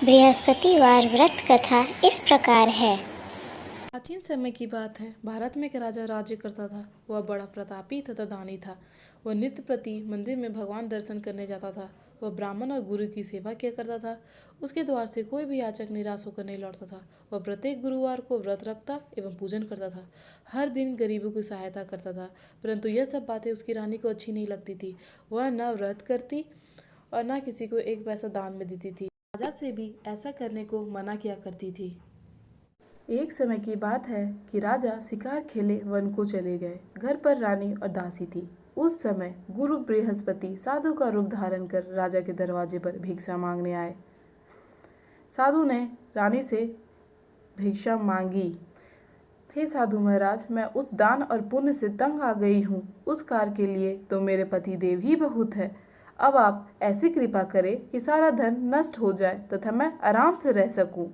बृहस्पतिवार व्रत कथा इस प्रकार है। प्राचीन समय की बात है। भारत में एक राजा राज्य करता था। वह बड़ा प्रतापी तथा दानी था। वह नित्य प्रति मंदिर में भगवान दर्शन करने जाता था। वह ब्राह्मण और गुरु की सेवा किया करता था। उसके द्वार से कोई भी याचक निराश होकर नहीं लौटता था। वह प्रत्येक गुरुवार को व्रत रखता एवं पूजन करता था। हर दिन गरीबों की सहायता करता था। परंतु यह सब बातें उसकी रानी को अच्छी नहीं लगती थी। वह न व्रत करती और न किसी को एक पैसा दान में देती थी। राजा से भी ऐसा करने को मना किया करती थी। एक समय की बात है कि राजा शिकार खेले वन को चले गए। घर पर रानी और दासी थी। उस समय गुरु बृहस्पति साधु का रूप धारण कर राजा के दरवाजे पर भिक्षा मांगने आए। साधु ने रानी से भिक्षा मांगी। हे साधु महाराज, मैं उस दान और पुण्य से तंग आ गई हूँ। उस कार्य के लिए तो मेरे पति देव ही बहुत है। अब आप ऐसी कृपा करें कि सारा धन नष्ट हो जाए तथा मैं आराम से रह सकूं।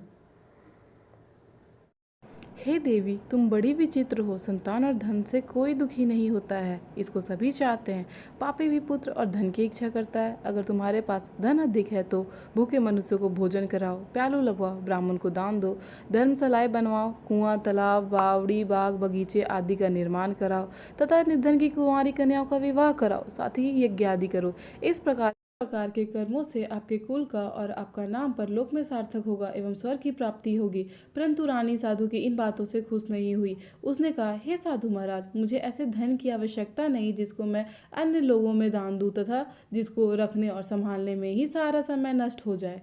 हे देवी, तुम बड़ी विचित्र हो। संतान और धन से कोई दुखी नहीं होता है, इसको सभी चाहते हैं। पापी भी पुत्र और धन की इच्छा करता है। अगर तुम्हारे पास धन अधिक है तो भूखे मनुष्यों को भोजन कराओ, प्यालो लगवाओ, ब्राह्मण को दान दो, धर्मशालाएं बनवाओ, कुआं, तालाब, बावड़ी, बाग, बगीचे आदि का निर्माण कराओ तथा निर्धन की कुंवारी कन्याओं का विवाह कराओ। साथ ही यज्ञ आदि करो। इस प्रकार के कर्मों से आपके कुल का और आपका नाम परलोक में सार्थक होगा एवं स्वर्ग की प्राप्ति होगी। परंतु रानी साधु की इन बातों से खुश नहीं हुई। उसने कहा, हे साधु महाराज, मुझे ऐसे धन की आवश्यकता नहीं जिसको मैं अन्य लोगों में दान दूं तथा जिसको रखने और संभालने में ही सारा समय नष्ट हो जाए।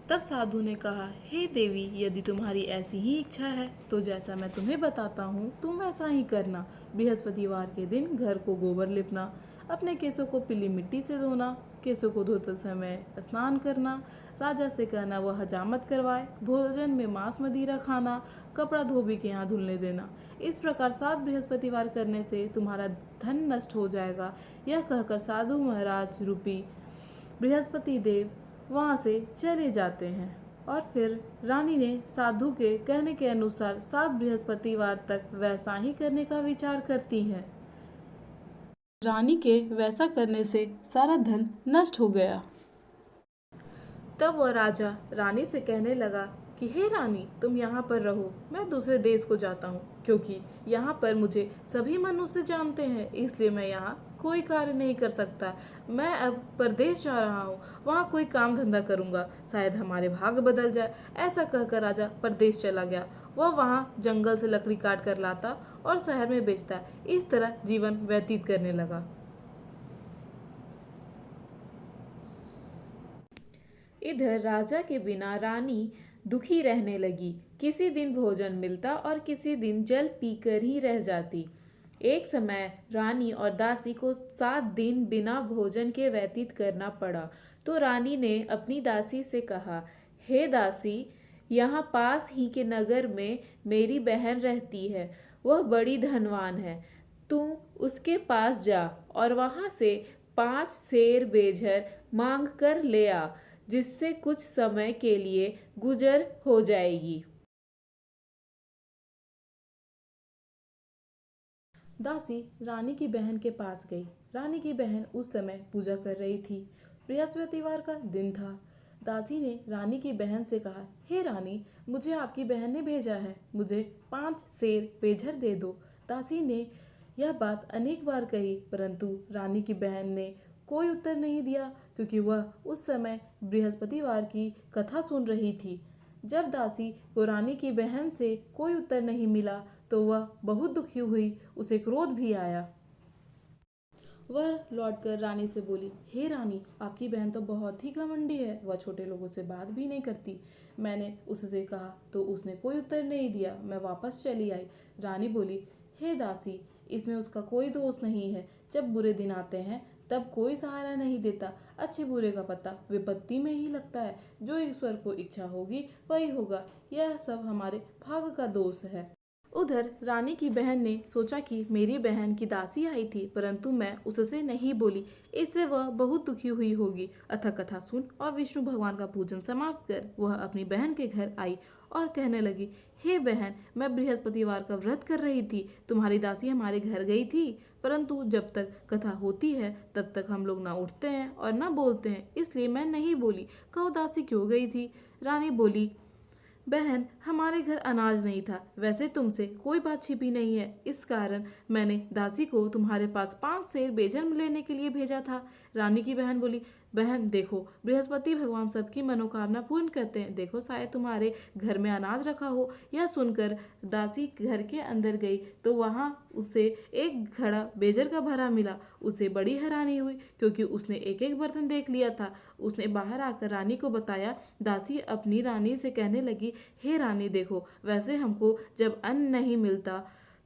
तब साधु ने कहा, हे देवी, यदि तुम्हारी ऐसी ही इच्छा है तो जैसा मैं तुम्हें बताता हूँ तुम वैसा ही करना। बृहस्पतिवार के दिन घर को गोबर लिपना, अपने केसों को पीली मिट्टी से धोना, केसों को धोते समय स्नान करना, राजा से कहना वह हजामत करवाए, भोजन में मांस मदिरा खाना, कपड़ा धोबी के यहाँ धुलने देना। इस प्रकार 7 बृहस्पतिवार करने से तुम्हारा धन नष्ट हो जाएगा। यह कहकर साधु महाराज रूपी बृहस्पति देव वहाँ से चले जाते हैं। और फिर रानी ने साधु के कहने के अनुसार 7 बृहस्पतिवार तक वैसा ही करने का विचार करती है। रानी के वैसा करने से सारा धन नष्ट हो गया। तब वह राजा रानी से कहने लगा कि हे रानी, तुम यहाँ पर रहो, मैं दूसरे देश को जाता हूँ, क्योंकि यहाँ पर मुझे सभी मनुष्य जानते हैं, इसलिए मैं यहाँ कोई कार्य नहीं कर सकता। मैं अब परदेश जा रहा हूँ, वहाँ कोई काम धंधा करूँगा, शायद हमारे भाग्य बदल जाए। ऐसा कहकर राजा परदेश चला गया। वह वहाँ जंगल से लकड़ी काट कर लाता और शहर में बेचता। इस तरह जीवन व्यतीत करने लगा। इधर राजा के बिना रानी दुखी रहने लगी। किसी दिन भोजन मिलता और किसी दिन जल पीकर ही रह जाती। एक समय रानी और दासी को 7 दिन बिना भोजन के व्यतीत करना पड़ा। तो रानी ने अपनी दासी से कहा, हे दासी, यहाँ पास ही के नगर में मेरी बहन रहती है। वह बड़ी धनवान है। तू उसके पास जा और वहाँ से 5 सेर बेझर मांग कर ले आ, जिससे कुछ समय के लिए गुजर हो जाएगी। दासी रानी की बहन के पास गई। रानी की बहन उस समय पूजा कर रही थी। बृहस्पतिवार का दिन था। दासी ने रानी की बहन से कहा, हे रानी, मुझे आपकी बहन ने भेजा है, मुझे 5 सेर पेझर दे दो। दासी ने यह बात अनेक बार कही, परंतु रानी की बहन ने कोई उत्तर नहीं दिया, क्योंकि वह उस समय बृहस्पतिवार की कथा सुन रही थी। जब दासी को रानी की बहन से कोई उत्तर नहीं मिला तो वह बहुत दुखी हुई। उसे क्रोध भी आया। वह लौटकर रानी से बोली, हे रानी, आपकी बहन तो बहुत ही घमंडी है। वह छोटे लोगों से बात भी नहीं करती। मैंने उससे कहा तो उसने कोई उत्तर नहीं दिया। मैं वापस चली आई। रानी बोली, हे दासी, इसमें उसका कोई दोष नहीं है। जब बुरे दिन आते हैं तब कोई सहारा नहीं देता। अच्छे बुरे का पता विपत्ति में ही लगता है। जो ईश्वर को इच्छा होगी वही होगा। यह सब हमारे भाग्य का दोष है। उधर रानी की बहन ने सोचा कि मेरी बहन की दासी आई थी, परंतु मैं उससे नहीं बोली, इससे वह बहुत दुखी हुई होगी। अतः कथा सुन और विष्णु भगवान का पूजन समाप्त कर वह अपनी बहन के घर आई और कहने लगी, हे बहन, मैं बृहस्पतिवार का व्रत कर रही थी, तुम्हारी दासी हमारे घर गई थी, परंतु जब तक कथा होती है तब तक हम लोग ना उठते हैं और ना बोलते हैं, इसलिए मैं नहीं बोली। कहो दासी क्यों गई थी? रानी बोली, बहन, हमारे घर अनाज नहीं था, वैसे तुमसे कोई बात छिपी नहीं है, इस कारण मैंने दासी को तुम्हारे पास 5 सेर बेजन लेने के लिए भेजा था। रानी की बहन बोली, बहन देखो, बृहस्पति भगवान सबकी मनोकामना पूर्ण करते हैं, देखो शायद तुम्हारे घर में अनाज रखा हो। यह सुनकर दासी घर के अंदर गई तो वहाँ उसे एक घड़ा बेजर का भरा मिला। उसे बड़ी हैरानी हुई क्योंकि उसने एक एक बर्तन देख लिया था। उसने बाहर आकर रानी को बताया। दासी अपनी रानी से कहने लगी, हे रानी देखो, वैसे हमको जब अन्न नहीं मिलता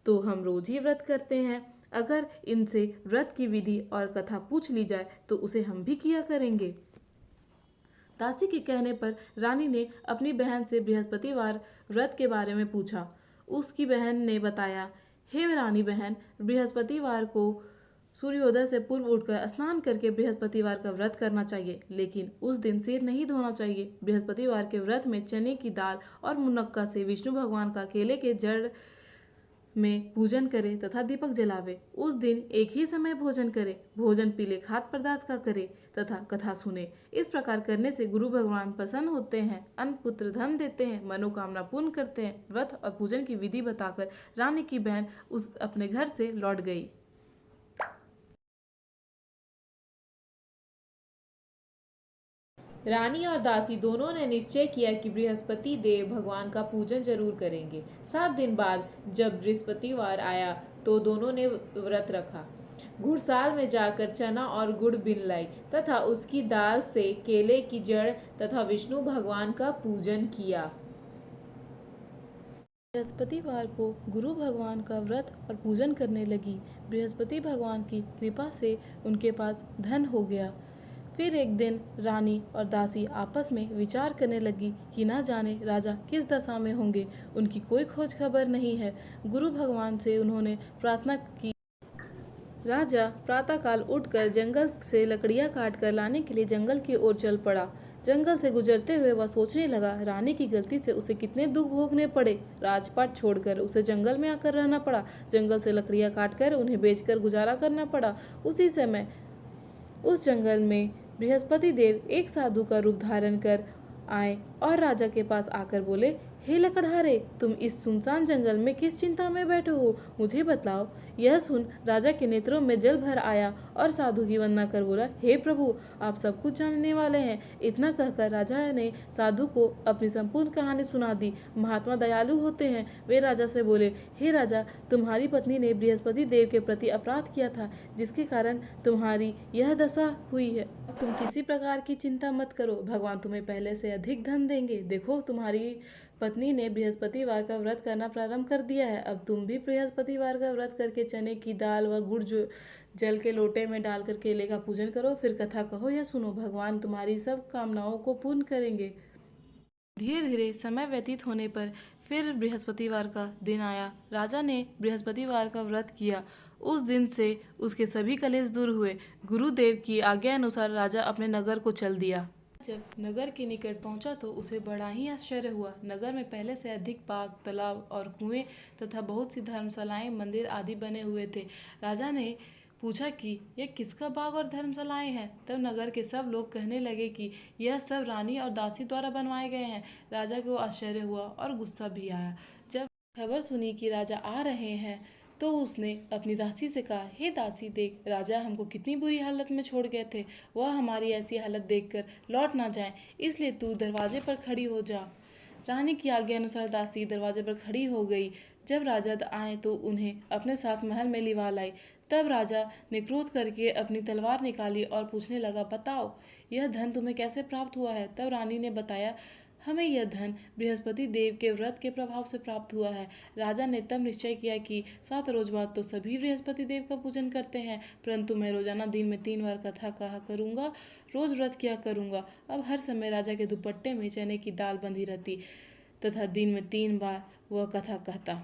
तो हम रोज ही व्रत करते हैं, अगर इनसे व्रत की विधि और कथा पूछ ली जाए तो उसे हम भी किया करेंगे। दासी के कहने पर रानी ने अपनी बहन से बृहस्पतिवार व्रत के बारे में पूछा। उसकी बहन ने बताया, हे रानी बहन, बृहस्पतिवार को सूर्योदय से पूर्व उठकर स्नान करके बृहस्पतिवार का व्रत करना चाहिए, लेकिन उस दिन सिर नहीं धोना चाहिए। बृहस्पतिवार के व्रत में चने की दाल और मुनक्का से विष्णु भगवान का केले के जड़ में पूजन करे तथा दीपक जलावे। उस दिन एक ही समय भोजन करे, भोजन पीले खाद्य पदार्थ का करे तथा कथा सुने। इस प्रकार करने से गुरु भगवान प्रसन्न होते हैं, अन्न पुत्र धन देते हैं, मनोकामना पूर्ण करते हैं। व्रत और पूजन की विधि बताकर रानी की बहन उस अपने घर से लौट गई। रानी और दासी दोनों ने निश्चय किया कि बृहस्पति देव भगवान का पूजन जरूर करेंगे। 7 दिन बाद जब बृहस्पतिवार आया तो दोनों ने व्रत रखा। घुड़साल में जाकर चना और गुड़ बिन लाई तथा उसकी दाल से केले की जड़ तथा विष्णु भगवान का पूजन किया। बृहस्पतिवार को गुरु भगवान का व्रत और पूजन करने लगी। बृहस्पति भगवान की कृपा से उनके पास धन हो गया। फिर एक दिन रानी और दासी आपस में विचार करने लगी कि न जाने राजा किस दशा में होंगे, उनकी कोई खोज खबर नहीं है। गुरु भगवान से उन्होंने प्रार्थना की। राजा प्रातःकाल उठकर जंगल से लकड़ियां काट कर लाने के लिए जंगल की ओर चल पड़ा। जंगल से गुजरते हुए वह सोचने लगा, रानी की गलती से उसे कितने दुख भोगने पड़े। राजपाट छोड़कर उसे जंगल में आकर रहना पड़ा। जंगल से लकड़ियां काटकर उन्हें बेचकर गुजारा करना पड़ा। उसी समय उस जंगल में बृहस्पति देव एक साधु का रूप धारण कर आए और राजा के पास आकर बोले, हे लकड़हारे, तुम इस सुनसान जंगल में किस चिंता में बैठे हो, मुझे बतलाओ। यह सुन राजा के नेत्रों में जल भर आया और साधु की वंदना कर बोला, हे प्रभु, आप सब कुछ जानने वाले हैं। इतना कहकर राजा ने साधु को अपनी संपूर्ण कहानी सुना दी। महात्मा दयालु होते हैं। वे राजा से बोले, हे राजा, तुम्हारी पत्नी ने बृहस्पति देव के प्रति अपराध किया था, जिसके कारण तुम्हारी यह दशा हुई है। तुम किसी प्रकार की चिंता मत करो, भगवान तुम्हें पहले से अधिक धन देंगे। देखो, तुम्हारी पत्नी ने बृहस्पतिवार का व्रत करना प्रारंभ कर दिया है। अब तुम भी बृहस्पतिवार का व्रत करके चने की दाल व गुड़ जो जल के लोटे में डालकर केले का पूजन करो, फिर कथा कहो या सुनो, भगवान तुम्हारी सब कामनाओं को पूर्ण करेंगे। धीरे धीरे समय व्यतीत होने पर फिर बृहस्पतिवार का दिन आया। राजा ने बृहस्पतिवार का व्रत किया। उस दिन से उसके सभी कलेश दूर हुए। गुरुदेव की आज्ञा अनुसार राजा अपने नगर को चल दिया। जब नगर के निकट पहुंचा तो उसे बड़ा ही आश्चर्य हुआ। नगर में पहले से अधिक बाग, तालाब और कुएं तथा बहुत सी धर्मशालाएं, मंदिर आदि बने हुए थे। राजा ने पूछा कि यह किसका बाग और धर्मशालाएं हैं। तब नगर के सब लोग कहने लगे कि यह सब रानी और दासी द्वारा बनवाए गए हैं। राजा को आश्चर्य हुआ और गुस्सा भी आया। जब खबर सुनी कि राजा आ रहे हैं तो उसने अपनी दासी से कहा, हे दासी देख, राजा हमको कितनी बुरी हालत में छोड़ गए थे, वह हमारी ऐसी हालत देखकर लौट ना जाए, इसलिए तू दरवाजे पर खड़ी हो जा। रानी की आज्ञा अनुसार दासी दरवाजे पर खड़ी हो गई। जब राजा आए तो उन्हें अपने साथ महल में लिवा लाई। तब राजा ने क्रोध करके अपनी तलवार निकाली और पूछने लगा, बताओ यह धन तुम्हें कैसे प्राप्त हुआ है। तब रानी ने बताया, हमें यह धन बृहस्पति देव के व्रत के प्रभाव से प्राप्त हुआ है। राजा ने तब निश्चय किया कि 7 रोज बाद तो सभी बृहस्पति देव का पूजन करते हैं, परंतु मैं रोजाना दिन में 3 बार कथा कहा करूँगा, रोज व्रत किया करूँगा। अब हर समय राजा के दुपट्टे में चने की दाल बंधी रहती तथा दिन में 3 बार वह कथा कहता।